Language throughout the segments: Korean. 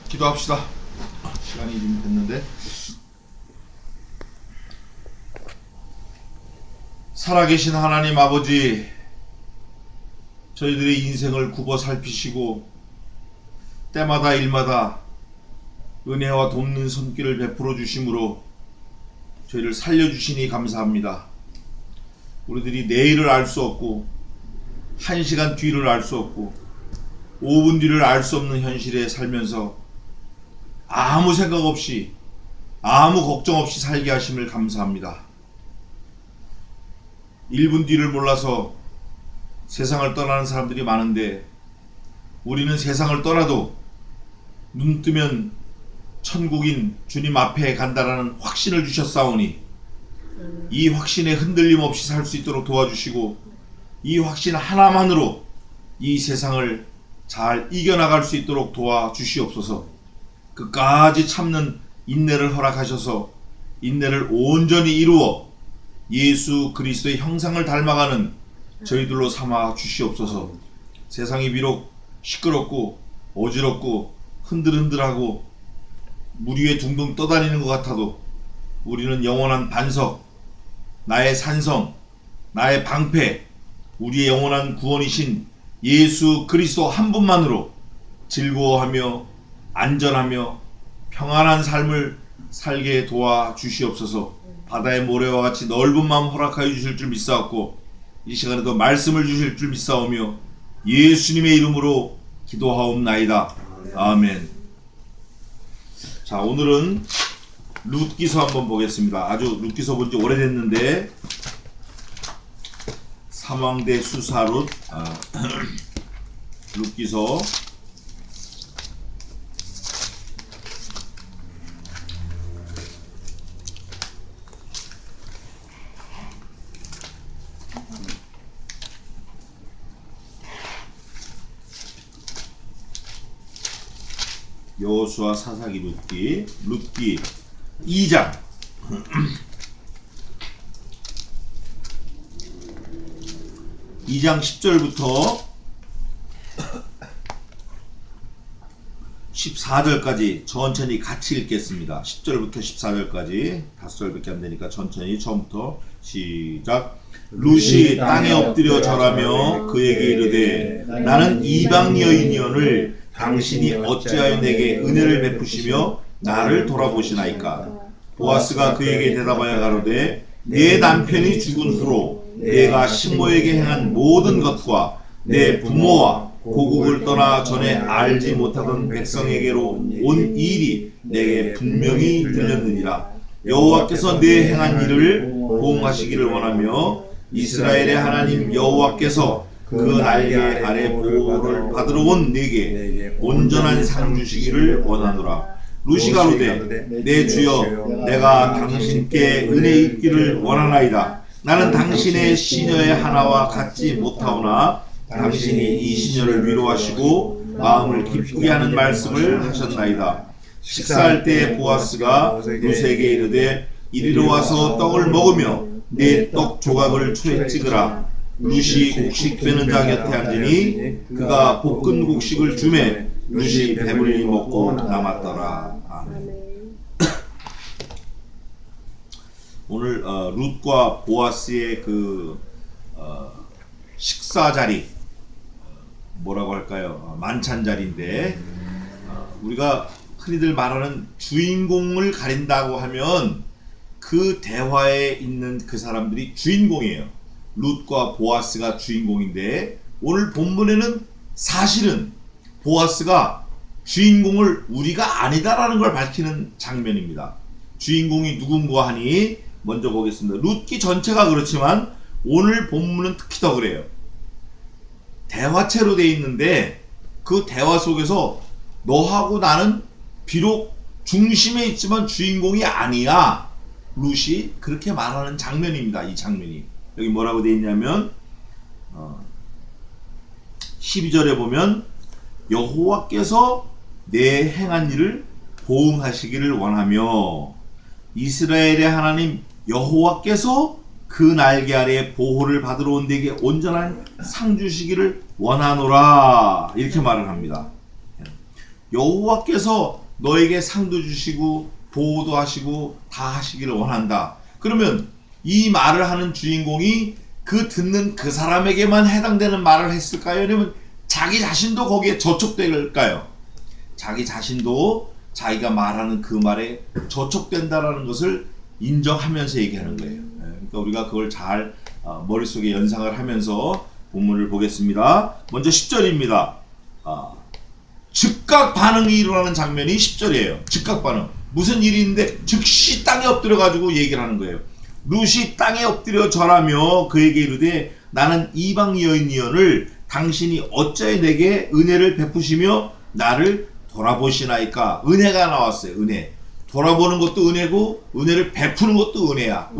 기도합시다. 시간이 좀 됐는데. 살아계신 하나님 아버지, 저희들의 인생을 굽어 살피시고 때마다 일마다 은혜와 돕는 손길을 베풀어 주심으로 저희를 살려주시니 감사합니다. 우리들이 내일을 알 수 없고 1시간 뒤를 알 수 없고 5분 뒤를 알 수 없는 현실에 살면서 아무 생각 없이 아무 걱정 없이 살게 하심을 감사합니다. 1분 뒤를 몰라서 세상을 떠나는 사람들이 많은데 우리는 세상을 떠나도 눈 뜨면 천국인 주님 앞에 간다라는 확신을 주셨사오니 이 확신에 흔들림 없이 살 수 있도록 도와주시고 이 확신 하나만으로 이 세상을 잘 이겨나갈 수 있도록 도와주시옵소서. 끝까지 참는 인내를 허락하셔서 인내를 온전히 이루어 예수 그리스도의 형상을 닮아가는 저희들로 삼아 주시옵소서. 세상이 비록 시끄럽고 어지럽고 흔들흔들하고 물 위에 둥둥 떠다니는 것 같아도 우리는 영원한 반석, 나의 산성, 나의 방패, 우리의 영원한 구원이신 예수 그리스도 한 분만으로 즐거워하며 안전하며 평안한 삶을 살게 도와주시옵소서. 바다의 모래와 같이 넓은 마음 허락하여 주실 줄 믿사옵고 이 시간에도 말씀을 주실 줄 믿사오며 예수님의 이름으로 기도하옵나이다. 아멘. 자, 오늘은 룻기서 한번 보겠습니다. 아주 룻기서 본지 오래됐는데 삼왕대 수사 룻 룻기서 여호수아 사사기 룻기 2장 2장 10절부터 14절까지 천천히 같이 읽겠습니다. 10절부터 14절까지 5절밖에 안 되니까 천천히 처음부터 시작. 룻이 땅에 엎드려 절하며 그에게 이르되 나는 이방 여인이오늘 당신이 어찌하여 내게 은혜를 베푸시며 나를 돌아보시나이까. 보아스가 그에게 대답하여 가로되 내 남편이 죽은 후로 내가 신모에게 행한 모든 것과 내 부모와 고국을 떠나 전에 알지 못하던 백성에게로 온 일이 내게 분명히 들렸느니라. 여호와께서 내 행한 일을 보응하시기를 원하며 이스라엘의 하나님 여호와께서 그 날개 아래 보호를 받으러 온 내게 온전한 상 주시기를 원하노라. 룻이 가로되 내 주여 내가 당신께 은혜 입기를 원하나이다. 나는 당신의 시녀의 하나와 같지 못하오나 당신이 이 시녀를 위로하시고 마음을 기쁘게 하는 말씀을 하셨나이다. 식사할 때 보아스가 룻에게 이르되 이리로 와서 떡을 먹으며 내 떡 조각을 초에 찍으라. 룻이 곡식 빼는 자 곁에 앉으니 그가 볶은 곡식을 주매 룻이 배불리 먹고 남았더라. 아멘. 오늘 룻과 보아스의 그 식사 자리, 뭐라고 할까요? 만찬 자리인데 우리가 흔히들 말하는 주인공을 가린다고 하면 그 대화에 있는 그 사람들이 주인공이에요. 룻과 보아스가 주인공인데 오늘 본문에는 사실은 보아스가 주인공을 우리가 아니다라는 걸 밝히는 장면입니다. 주인공이 누군가 하니 먼저 보겠습니다. 룻기 전체가 그렇지만 오늘 본문은 특히 더 그래요. 대화체로 되어 있는데 그 대화 속에서 너하고 나는 비록 중심에 있지만 주인공이 아니야. 룻이 그렇게 말하는 장면입니다. 이 장면이. 여기 뭐라고 되어 있냐면 12절에 보면 여호와께서 내 행한 일을 보응하시기를 원하며 이스라엘의 하나님 여호와께서 그 날개 아래 보호를 받으러 온 내게 온전한 상 주시기를 원하노라. 이렇게 말을 합니다. 여호와께서 너에게 상도 주시고 보호도 하시고 다 하시기를 원한다. 그러면 이 말을 하는 주인공이 그 듣는 그 사람에게만 해당되는 말을 했을까요? 아니면 자기 자신도 거기에 저촉될까요? 자기 자신도 자기가 말하는 그 말에 저촉된다라는 것을 인정하면서 얘기하는 거예요. 그러니까 우리가 그걸 잘 머릿속에 연상을 하면서 본문을 보겠습니다. 먼저 10절입니다. 즉각 반응이 일어나는 장면이 10절이에요. 즉각 반응. 무슨 일이 있는데 즉시 땅에 엎드려 가지고 얘기를 하는 거예요. 룻이 땅에 엎드려 절하며 그에게 이르되 나는 이방 여인이언을 당신이 어찌 내게 은혜를 베푸시며 나를 돌아보시나이까. 은혜가 나왔어요. 은혜. 돌아보는 것도 은혜고 은혜를 베푸는 것도 은혜야.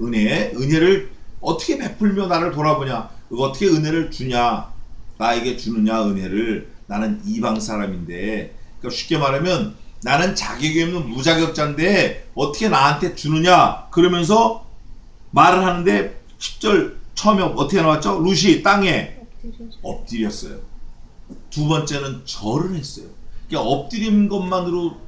은혜를 어떻게 베풀며 나를 돌아보냐. 어떻게 은혜를 주냐. 나에게 주느냐 은혜를. 나는 이방 사람인데, 그러니까 쉽게 말하면 나는 자격이 없는 무자격자인데 어떻게 나한테 주느냐. 그러면서 말을 하는데 10절 처음에 어떻게 나왔죠? 룻이 땅에 엎드렸어요. 두 번째는 절을 했어요. 그러니까 엎드린 것만으로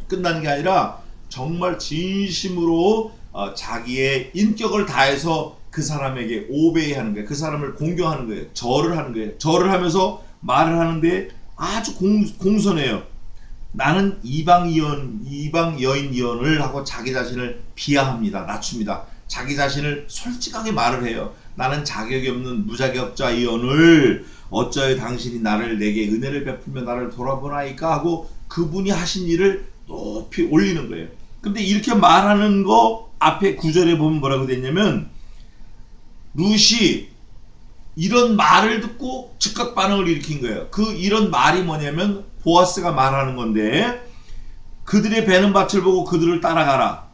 끝나는 게 아니라 정말 진심으로 자기의 인격을 다해서 그 사람에게 오베이하는 거예요. 그 사람을 공경하는 거예요. 절을 하는 거예요. 절을 하면서 말을 하는데 아주 공손해요. 나는 이방 여인이언을 하고 자기 자신을 비하합니다. 낮춥니다. 자기 자신을 솔직하게 말을 해요. 나는 자격이 없는 무자격자이언을 어찌하여 당신이 나를 내게 은혜를 베풀며 나를 돌아보나이까 하고 그분이 하신 일을 높이 올리는 거예요. 근데 이렇게 말하는 거 앞에 9절에 보면 뭐라고 됐냐면 룻이 이런 말을 듣고 즉각 반응을 일으킨 거예요. 이런 말이 뭐냐면 보아스가 말하는 건데 그들의 베는 밭을 보고 그들을 따라가라.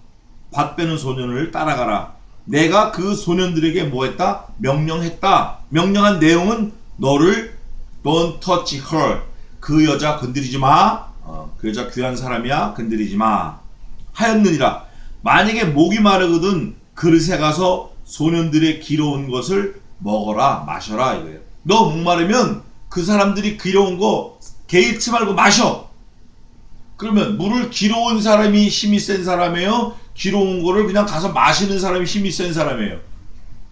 밭 베는 소년을 따라가라. 내가 그 소년들에게 뭐 했다? 명령했다. 명령한 내용은 너를 don't touch her. 그 여자 건드리지 마. 그 여자 귀한 사람이야. 건드리지 마. 하였느니라. 만약에 목이 마르거든 그릇에 가서 소년들의 기러운 것을 먹어라 마셔라 이거예요. 너 목마르면 그 사람들이 기러운 거 개의치 말고 마셔. 그러면 물을 기러운 사람이 힘이 센 사람이에요? 기러운 거를 그냥 가서 마시는 사람이 힘이 센 사람이에요?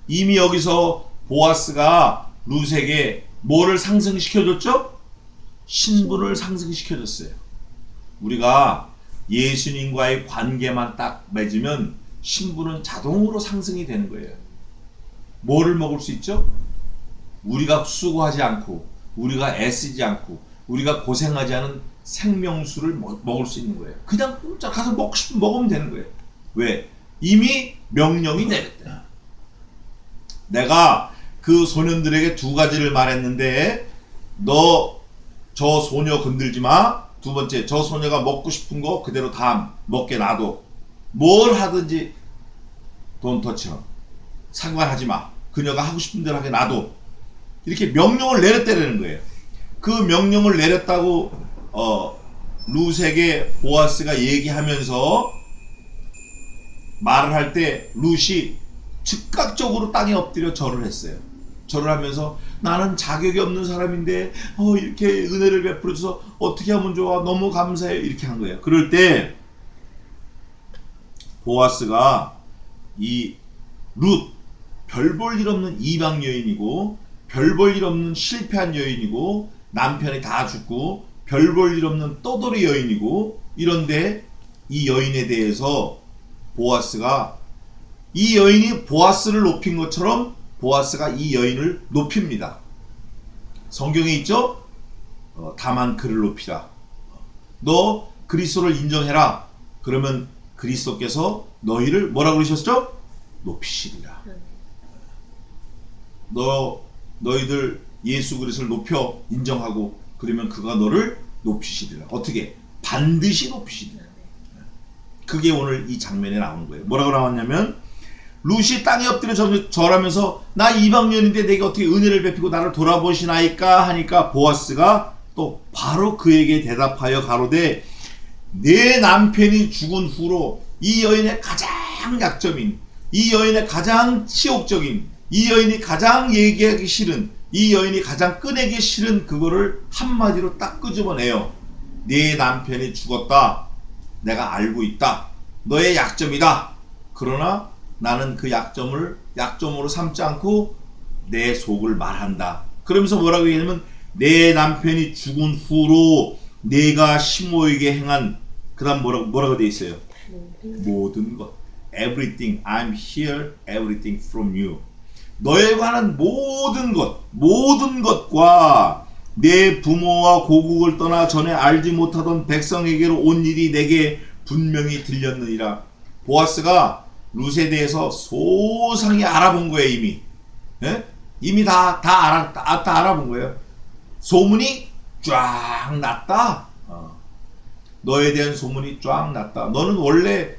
이미 여기서 보아스가 룻에게 뭐를 상승시켜줬죠? 신분을 상승시켜줬어요. 우리가 예수님과의 관계만 딱 맺으면 신분은 자동으로 상승이 되는 거예요. 뭐를 먹을 수 있죠? 우리가 수고하지 않고 우리가 애쓰지 않고 우리가 고생하지 않은 생명수를 먹을 수 있는 거예요. 그냥 가서 먹고 싶으면 먹으면 되는 거예요. 왜? 이미 명령이 내렸다. 내가 그 소년들에게 두 가지를 말했는데 너 저 소녀 건들지 마. 두 번째, 저 소녀가 먹고 싶은 거 그대로 다 먹게 놔둬. 뭘 하든지 don't touch her. 상관하지 마. 그녀가 하고 싶은 대로 하게 놔둬. 이렇게 명령을 내렸다는 거예요. 그 명령을 내렸다고 룻에게 보아스가 얘기하면서 말을 할 때 룻이 즉각적으로 땅에 엎드려 절을 했어요. 절을 하면서 나는 자격이 없는 사람인데 이렇게 은혜를 베풀어줘서 어떻게 하면 좋아. 너무 감사해. 이렇게 한 거예요. 그럴 때 보아스가 이 룻 별 볼 일 없는 이방 여인이고 별 볼 일 없는 실패한 여인이고 남편이 다 죽고 별 볼 일 없는 떠돌이 여인이고 이런데 이 여인에 대해서 보아스가 이 여인이 보아스를 높인 것처럼 보아스가 이 여인을 높입니다. 성경에 있죠? 다만 그를 높이라. 너 그리스도를 인정해라. 그러면 그리스도께서 너희를 뭐라고 그러셨죠? 높이시리라. 너희들 예수 그리스도를 높여 인정하고 그러면 그가 너를 높이시리라. 어떻게? 반드시 높이시리라. 그게 오늘 이 장면에 나오는 거예요. 뭐라고 나왔냐면 룻이 땅에 엎드려 절하면서 나 이방인인데 내가 어떻게 은혜를 베푸고 나를 돌아보시나이까 하니까 보아스가 또 바로 그에게 대답하여 가로되 내 남편이 죽은 후로 이 여인의 가장 약점인, 이 여인의 가장 치욕적인, 이 여인이 가장 얘기하기 싫은, 이 여인이 가장 꺼내기 싫은 그거를 한마디로 딱 끄집어내요. 네 남편이 죽었다. 내가 알고 있다. 너의 약점이다. 그러나 나는 그 약점으로 삼지 않고 내 속을 말한다. 그러면서 뭐라고 얘기하냐면 내 남편이 죽은 후로 내가 시모에게 행한 그 다음 뭐라고 돼 있어요? 모든 것. Everything. I'm here. Everything from you. 너에 관한 모든 것과 내 부모와 고국을 떠나 전에 알지 못하던 백성에게로 온 일이 내게 분명히 들렸느니라. 보아스가 룻에 대해서 소상히 알아본 거예요, 이미. 예? 이미 다 알아본 거예요. 소문이 쫙 났다. 너에 대한 소문이 쫙 났다. 너는 원래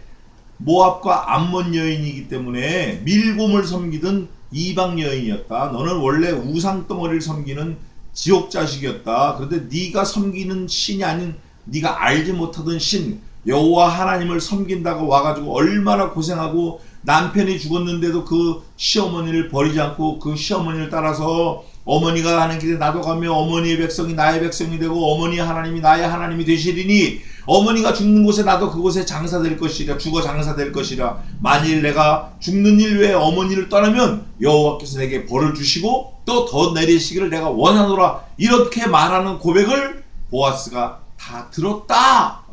모압과 암몬 여인이기 때문에 밀곰을 섬기던 이방 여인이었다. 너는 원래 우상덩어리를 섬기는 지옥 자식이었다. 그런데 네가 섬기는 신이 아닌 네가 알지 못하던 신 여호와 하나님을 섬긴다고 와가지고 얼마나 고생하고 남편이 죽었는데도 그 시어머니를 버리지 않고 그 시어머니를 따라서 어머니가 가는 길에 나도 가며 어머니의 백성이 나의 백성이 되고 어머니의 하나님이 나의 하나님이 되시리니 어머니가 죽는 곳에 나도 그곳에 장사될 것이라. 죽어 장사될 것이라. 만일 내가 죽는 일 외에 어머니를 떠나면 여호와께서 내게 벌을 주시고 또 더 내리시기를 내가 원하노라. 이렇게 말하는 고백을 보아스가 다 들었다.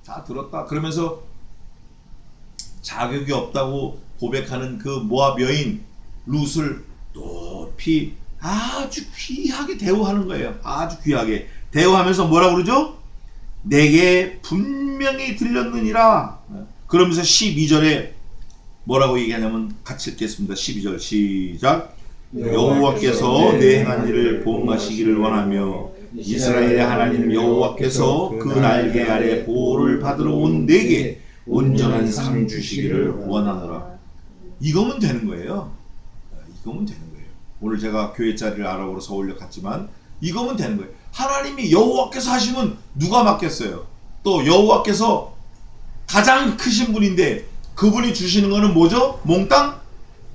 다 들었다. 그러면서 자격이 없다고 고백하는 그 모압 여인 룻을 높이 아주 귀하게 대우하는 거예요. 아주 귀하게 대우하면서 뭐라고 그러죠? 내게 분명히 들렸느니라. 그러면서 12절에 뭐라고 얘기하냐면 같이 읽겠습니다. 12절 시작. 여호와께서 내 행한 일을 보응하시기를 원하며 이스라엘의 하나님 여호와께서 그 날개 아래 보호를 받으러 온 내게 온전한 상 주시기를 원하노라. 이거면 되는 거예요. 이거면 되는 거예요. 오늘 제가 교회 자리를 알아보러 서울역 갔지만 이거면 되는 거예요. 하나님이 여호와께서 하시면 누가 맡겠어요? 또 여호와께서 가장 크신 분인데 그분이 주시는 거는 뭐죠? 몽땅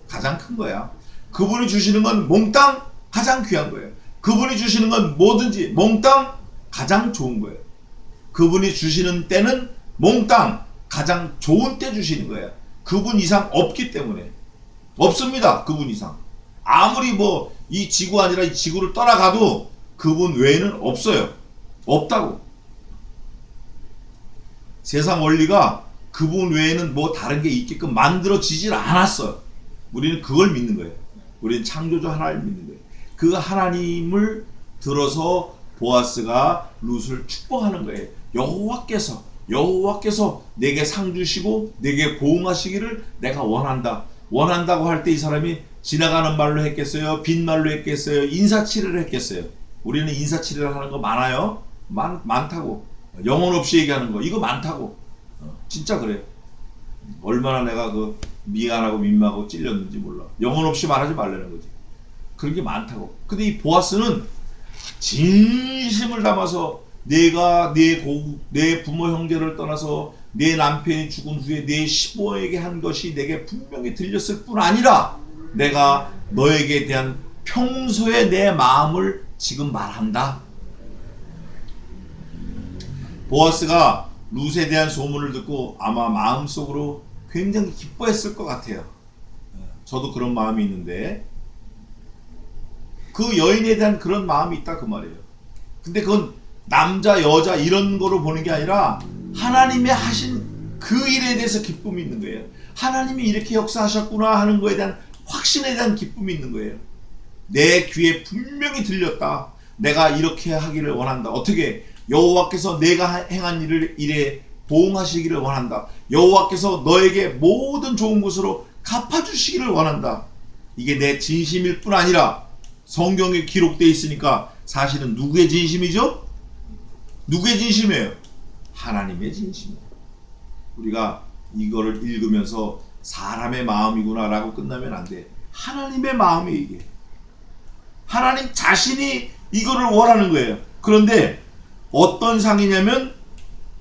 가장 큰 거야. 그분이 주시는 건 몽땅 가장 귀한 거예요. 그분이 주시는 건 뭐든지 몽땅 가장 좋은 거예요. 그분이 주시는 때는 몽땅 가장 좋은 때 주시는 거예요. 그분 이상 없기 때문에. 없습니다. 그분 이상. 아무리 뭐 이 지구 아니라 이 지구를 떠나가도 그분 외에는 없어요. 없다고. 세상 원리가 그분 외에는 뭐 다른 게 있게끔 만들어지질 않았어요. 우리는 그걸 믿는 거예요. 우리는 창조주 하나님을 믿는 거예요. 그 하나님을 들어서 보아스가 룻을 축복하는 거예요. 여호와께서 내게 상 주시고 내게 보응하시기를 내가 원한다. 원한다고 할 때 이 사람이 지나가는 말로 했겠어요? 빈말로 했겠어요? 인사치레를 했겠어요? 우리는 인사치레를 하는 거 많아요. 많다고. 영혼 없이 얘기하는 거 이거 많다고. 진짜 그래. 얼마나 내가 그 미안하고 민망하고 찔렸는지 몰라. 영혼 없이 말하지 말라는 거지. 그런 게 많다고. 근데 이 보아스는 진심을 담아서 내가 내 부모 형제를 떠나서 내 남편이 죽은 후에 내 시부에게 한 것이 내게 분명히 들렸을 뿐 아니라 내가 너에게 대한 평소의 내 마음을 지금 말한다. 보아스가 룻에 대한 소문을 듣고 아마 마음속으로 굉장히 기뻐했을 것 같아요. 저도 그런 마음이 있는데 그 여인에 대한 그런 마음이 있다 그 말이에요. 근데 그건 남자 여자 이런 거로 보는 게 아니라 하나님이 하신 그 일에 대해서 기쁨이 있는 거예요. 하나님이 이렇게 역사하셨구나 하는 거에 대한 확신에 대한 기쁨이 있는 거예요. 내 귀에 분명히 들렸다. 내가 이렇게 하기를 원한다. 어떻게? 여호와께서 내가 행한 일에 보응하시기를 원한다. 여호와께서 너에게 모든 좋은 것으로 갚아주시기를 원한다. 이게 내 진심일 뿐 아니라 성경에 기록되어 있으니까 사실은 누구의 진심이죠? 누구의 진심이에요? 하나님의 진심이에요. 우리가 이거를 읽으면서 사람의 마음이구나 라고 끝나면 안 돼. 하나님의 마음이 이게. 하나님 자신이 이거를 원하는 거예요. 그런데 어떤 상이냐면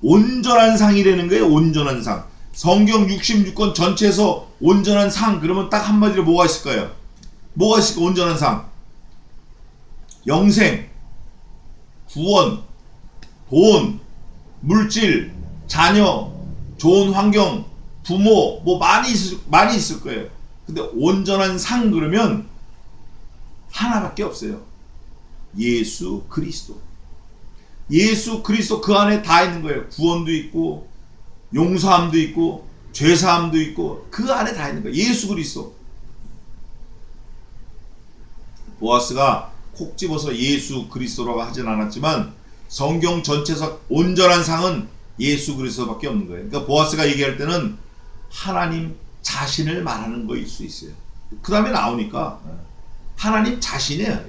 온전한 상이라는 거예요. 온전한 상. 성경 66권 전체에서 온전한 상 그러면 딱 한마디로 뭐가 있을까요? 뭐가 있을까? 온전한 상. 영생, 구원, 돈, 물질, 자녀, 좋은 환경, 부모 뭐 많이 있을 거예요. 근데 온전한 상 그러면 하나밖에 없어요. 예수 그리스도. 예수 그리스도 그 안에 다 있는 거예요. 구원도 있고 용서함도 있고 죄사함도 있고 그 안에 다 있는 거예요. 예수 그리스도. 보아스가 콕 집어서 예수 그리스도라고 하진 않았지만 성경 전체에서 온전한 상은 예수 그리스도밖에 없는 거예요. 그러니까 보아스가 얘기할 때는 하나님 자신을 말하는 거일 수 있어요. 그 다음에 나오니까 하나님 자신이에요.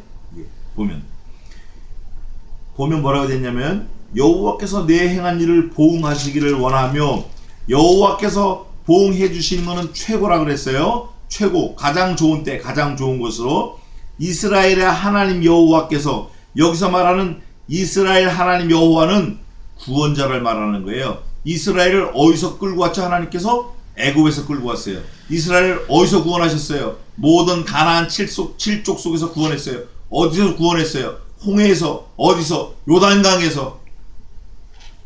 보면 뭐라고 됐냐면 여호와께서 내 행한 일을 보응하시기를 원하며 여호와께서 보응해 주시는 것은 최고라 그랬어요. 최고, 가장 좋은 때, 가장 좋은 것으로 이스라엘의 하나님 여호와께서, 여기서 말하는 이스라엘 하나님 여호와는 구원자를 말하는 거예요. 이스라엘을 어디서 끌고 왔죠? 하나님께서 애굽에서 끌고 왔어요. 이스라엘을 어디서 구원하셨어요? 모든 가나안 7족 속에서 구원했어요. 어디서 구원했어요? 홍해에서, 어디서? 요단강에서.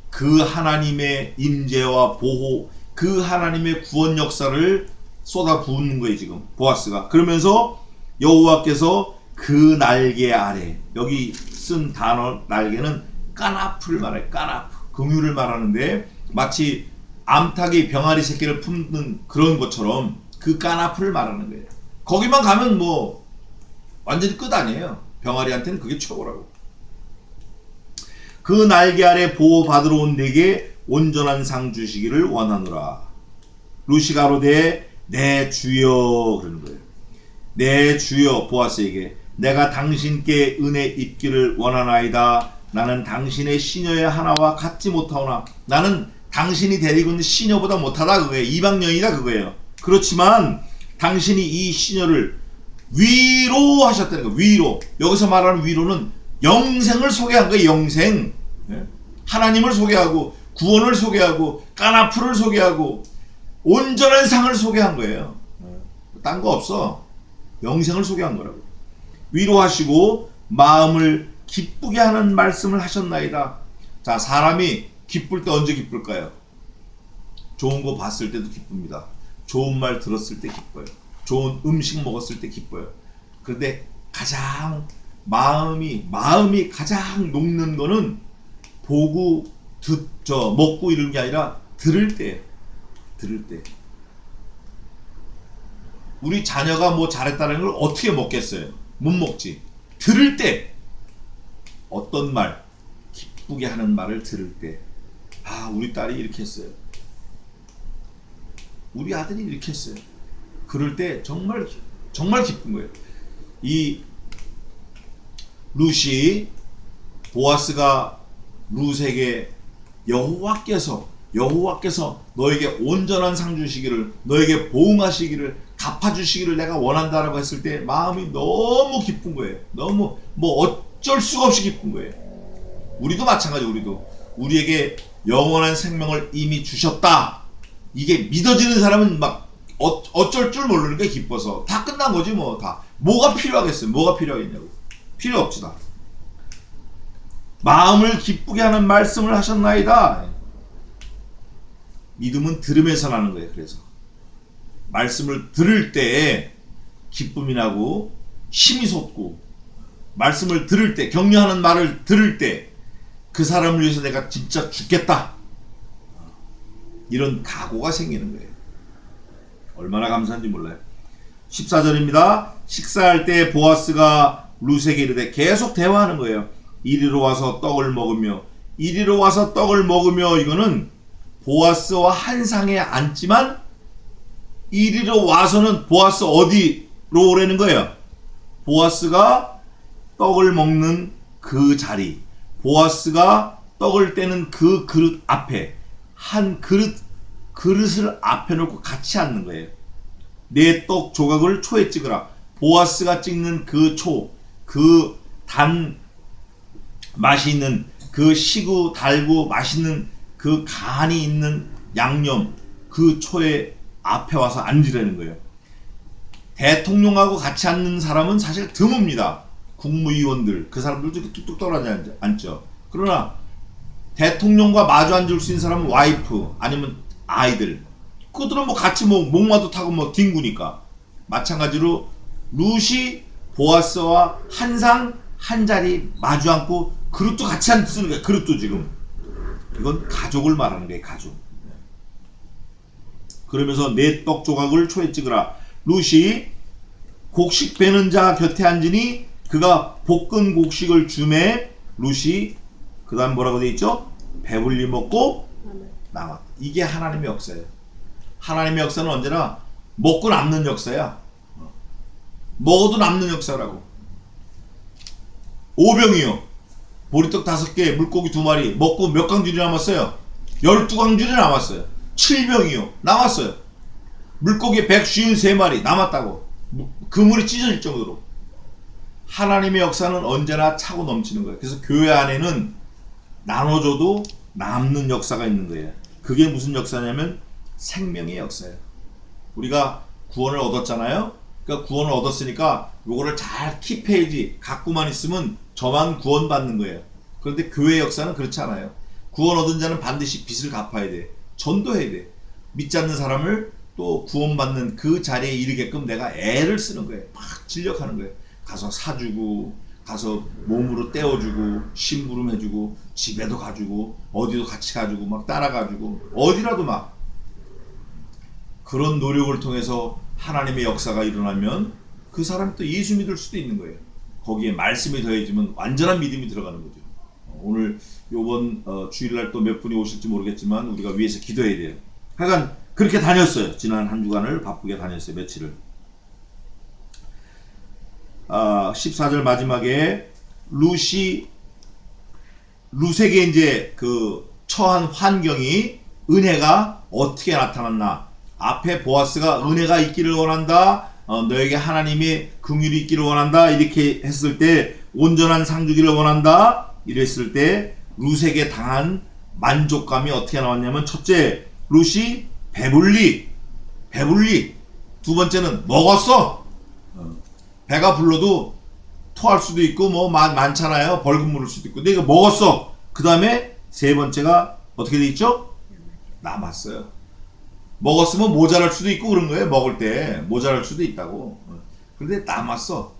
그 하나님의 임재와 보호, 그 하나님의 구원 역사를 쏟아부은 거예요 지금 보아스가. 그러면서 여호와께서 그 날개 아래, 여기 쓴 단어 날개는 까나프를 말해요. 까나프, 긍휼을 말하는데 마치 암탉이 병아리 새끼를 품는 그런 것처럼 그 까나프를 말하는 거예요. 거기만 가면 뭐 완전히 끝 아니에요. 병아리한테는 그게 최고라고. 그 날개 아래 보호받으러 온 내게 온전한 상 주시기를 원하노라. 루시가로되 내 주여, 그러는 거예요. 내 주여, 보아스에게 내가 당신께 은혜 입기를 원하나이다. 나는 당신의 시녀의 하나와 같지 못하오나, 나는 당신이 데리고 있는 시녀보다 못하다 그거예요. 이방년이다 그거예요. 그렇지만 당신이 이 시녀를 위로하셨다는 거예요. 위로. 여기서 말하는 위로는 영생을 소개한 거예요. 영생. 하나님을 소개하고 구원을 소개하고 까나프를 소개하고 온전한 상을 소개한 거예요. 딴 거 없어. 영생을 소개한 거라고. 위로하시고 마음을 기쁘게 하는 말씀을 하셨나이다. 자, 사람이 기쁠 때 언제 기쁠까요? 좋은 거 봤을 때도 기쁩니다. 좋은 말 들었을 때 기뻐요. 좋은 음식 먹었을 때 기뻐요. 그런데 가장 마음이 가장 녹는 거는 보고 먹고 이런 게 아니라 들을 때. 우리 자녀가 뭐 잘했다는 걸 어떻게 먹겠어요? 못 먹지. 들을 때 어떤 말, 기쁘게 하는 말을 들을 때, 아, 우리 딸이 이렇게 했어요. 우리 아들이 이렇게 했어요. 그럴 때 정말 기쁜 거예요. 이 루시, 보아스가 룻에게 여호와께서 너에게 온전한 상 주시기를, 너에게 보응하시기를, 갚아주시기를 내가 원한다라고 했을 때 마음이 너무 기쁜 거예요. 너무 어쩔 수가 없이 기쁜 거예요. 우리도 마찬가지. 우리에게 영원한 생명을 이미 주셨다. 이게 믿어지는 사람은 막 어쩔 줄 모르는 게 기뻐서 다 끝난 거지 뭐. 다 뭐가 필요하겠어요? 뭐가 필요하겠냐고. 필요 없지 다. 마음을 기쁘게 하는 말씀을 하셨나이다. 믿음은 들으면서 나는 거예요. 그래서 말씀을 들을 때 기쁨이 나고 힘이 솟고, 말씀을 들을 때, 격려하는 말을 들을 때 그 사람을 위해서 내가 진짜 죽겠다, 이런 각오가 생기는 거예요. 얼마나 감사한지 몰라요. 14절입니다. 식사할 때 보아스가 룻에게 이르되, 계속 대화하는 거예요. 이리로 와서 떡을 먹으며, 이거는 보아스와 한 상에 앉지만 이리로 와서는 보아스 어디로 오라는 거예요? 보아스가 떡을 먹는 그 자리, 보아스가 떡을 떼는 그 그릇 앞에, 한 그릇을 앞에 놓고 같이 앉는 거예요. 내 떡 조각을 초에 찍으라. 보아스가 찍는 그 초, 그 단 맛이 있는, 그 시고 달고 맛있는 그 간이 있는 양념, 그 초에 앞에 와서 앉으라는 거예요. 대통령하고 같이 앉는 사람은 사실 드뭅니다. 국무위원들, 그 사람들도 이렇게 뚝뚝 떨어져 앉죠. 그러나 대통령과 마주 앉을 수 있는 사람은 와이프 아니면 아이들. 그들은 뭐 같이 뭐 목마도 타고 뭐 뒹구니까. 마찬가지로 룻이 보아스와 항상 한 자리 마주 앉고 그릇도 같이 안 쓰는 거야. 그릇도 지금. 이건 가족을 말하는 거예요. 가족. 그러면서 네 떡 조각을 초에 찍으라. 룻이 곡식 베는 자 곁에 앉으니 그가 볶은 곡식을 주매 룻이 그 다음 뭐라고 돼 있죠? 배불리 먹고 남았다. 이게 하나님의 역사예요. 하나님의 역사는 언제나 먹고 남는 역사야. 먹어도 남는 역사라고. 오병이요. 보리떡 5개, 물고기 2마리 먹고 몇 강줄이 남았어요? 12강줄이 남았어요. 7병이요. 남았어요. 물고기 153마리 남았다고. 그물이 찢어질 정도로. 하나님의 역사는 언제나 차고 넘치는 거예요. 그래서 교회 안에는 나눠줘도 남는 역사가 있는 거예요. 그게 무슨 역사냐면 생명의 역사예요. 우리가 구원을 얻었잖아요. 그러니까 구원을 얻었으니까 요거를 잘 킵해야지. 갖고만 있으면 저만 구원받는 거예요. 그런데 교회 역사는 그렇지 않아요. 구원 얻은 자는 반드시 빚을 갚아야 돼. 전도해야 돼. 믿지 않는 사람을 또 구원받는 그 자리에 이르게끔 내가 애를 쓰는 거예요. 막 진력하는 거예요. 가서 사주고, 가서 몸으로 떼어주고, 심부름 해주고, 집에도 가주고, 어디도 같이 가주고, 막 따라가주고, 어디라도 막. 그런 노력을 통해서 하나님의 역사가 일어나면 그 사람이 또 예수 믿을 수도 있는 거예요. 거기에 말씀이 더해지면 완전한 믿음이 들어가는 거죠. 오늘 요번 주일날 또 몇 분이 오실지 모르겠지만 우리가 위해서 기도해야 돼요. 하여간 그렇게 다녔어요. 지난 한 주간을 바쁘게 다녔어요. 며칠을. 14절 마지막에 룻에게 이제 그 처한 환경이 은혜가 어떻게 나타났나. 앞에 보아스가 은혜가 있기를 원한다. 너에게 하나님의 긍휼이 있기를 원한다. 이렇게 했을 때 온전한 상 주기를 원한다. 이랬을 때 룻에게 당한 만족감이 어떻게 나왔냐면 첫째, 룻이 배불리. 두 번째는 먹었어. 배가 불러도 토할 수도 있고 뭐 많잖아요. 벌금 물을 수도 있고. 근데 이거 먹었어. 그 다음에 세 번째가 어떻게 돼 있죠? 남았어요. 먹었으면 모자랄 수도 있고 그런 거예요. 먹을 때 모자랄 수도 있다고. 그런데 남았어.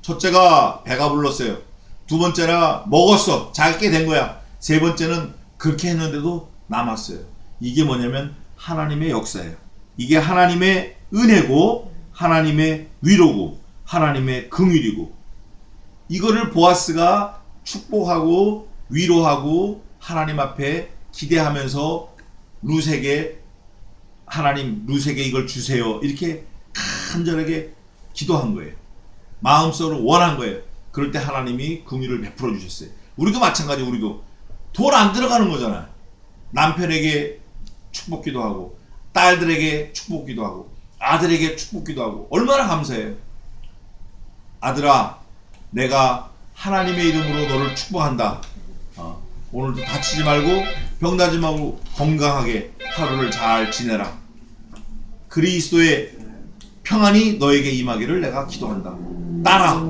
첫째가 배가 불렀어요. 두 번째가 먹었어. 작게 된 거야. 세 번째는 그렇게 했는데도 남았어요. 이게 뭐냐면 하나님의 역사예요. 이게 하나님의 은혜고 하나님의 위로고 하나님의 긍휼이고, 이거를 보아스가 축복하고 위로하고 하나님 앞에 기대하면서 룻에게 하나님 룻에게 이걸 주세요 이렇게 간절하게 기도한 거예요. 마음속으로 원한 거예요. 그럴 때 하나님이 긍휼을 베풀어 주셨어요. 우리도 마찬가지. 우리도 돈 안 들어가는 거잖아. 남편에게 축복 기도하고 딸들에게 축복 기도하고 아들에게 축복 기도하고 얼마나 감사해요. 아들아, 내가 하나님의 이름으로 너를 축복한다. 오늘도 다치지 말고 병나지 말고 건강하게 하루를 잘 지내라. 그리스도의 평안이 너에게 임하기를 내가 기도한다. 딸아,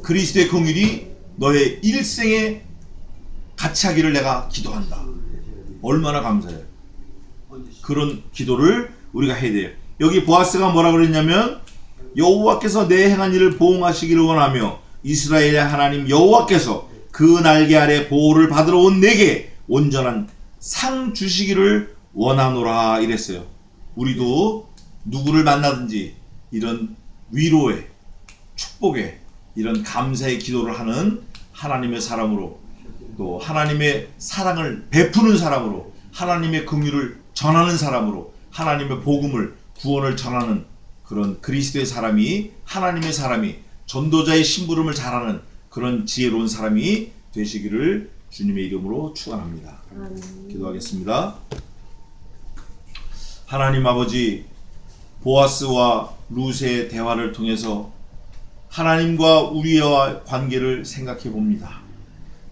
그리스도의 긍휼이 너의 일생에 같이 하기를 내가 기도한다. 얼마나 감사해요. 그런 기도를 우리가 해야 돼요. 여기 보아스가 뭐라 그랬냐면 여호와께서 내 행한 일을 보응하시기를 원하며 이스라엘의 하나님 여호와께서 그 날개 아래 보호를 받으러 온 내게 온전한 상 주시기를 원하노라 이랬어요. 우리도 누구를 만나든지 이런 위로의 축복의 이런 감사의 기도를 하는 하나님의 사람으로, 또 하나님의 사랑을 베푸는 사람으로, 하나님의 긍휼을 전하는 사람으로, 하나님의 복음을 구원을 전하는 그런 그리스도의 사람이, 하나님의 사람이, 전도자의 심부름을 잘하는 그런 지혜로운 사람이 되시기를 주님의 이름으로 축원합니다. 기도하겠습니다. 하나님 아버지, 보아스와 룻의 대화를 통해서 하나님과 우리와 관계를 생각해 봅니다.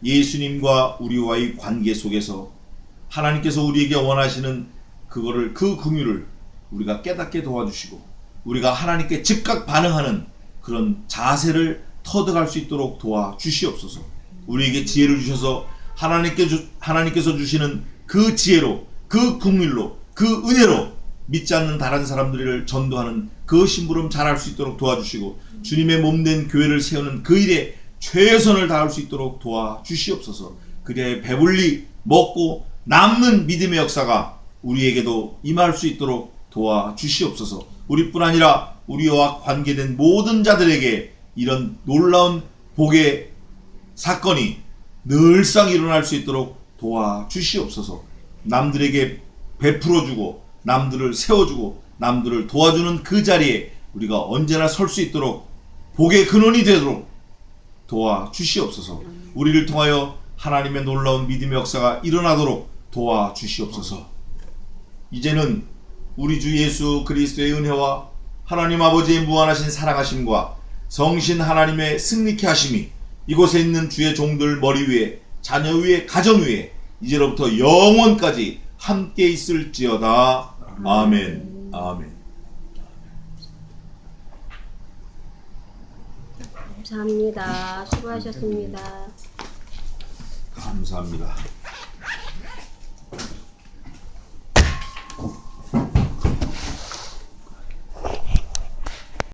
예수님과 우리와의 관계 속에서 하나님께서 우리에게 원하시는 그거를, 그 긍휼을 우리가 깨닫게 도와주시고 우리가 하나님께 즉각 반응하는 그런 자세를 터득할 수 있도록 도와주시옵소서. 우리에게 지혜를 주셔서 하나님께서 주시는 그 지혜로, 그 국률로, 그 은혜로 믿지 않는 다른 사람들을 전도하는 그 심부름 잘할 수 있도록 도와주시고, 주님의 몸된 교회를 세우는 그 일에 최선을 다할 수 있도록 도와주시옵소서. 그리하여 배불리 먹고 남는 믿음의 역사가 우리에게도 임할 수 있도록 도와주시옵소서. 우리뿐 아니라 우리와 관계된 모든 자들에게 이런 놀라운 복의 사건이 늘상 일어날 수 있도록 도와주시옵소서. 남들에게 베풀어주고 남들을 세워주고 남들을 도와주는 그 자리에 우리가 언제나 설 수 있도록 복의 근원이 되도록 도와주시옵소서. 우리를 통하여 하나님의 놀라운 믿음의 역사가 일어나도록 도와주시옵소서. 이제는 우리 주 예수 그리스도의 은혜와 하나님 아버지의 무한하신 사랑하심과 성신 하나님의 승리케 하심이 이곳에 있는 주의 종들 머리 위에, 자녀 위에, 가정 위에 이제로부터 영원까지 함께 있을지어다. 아멘. 아멘. 감사합니다. 수고하셨습니다. 감사합니다.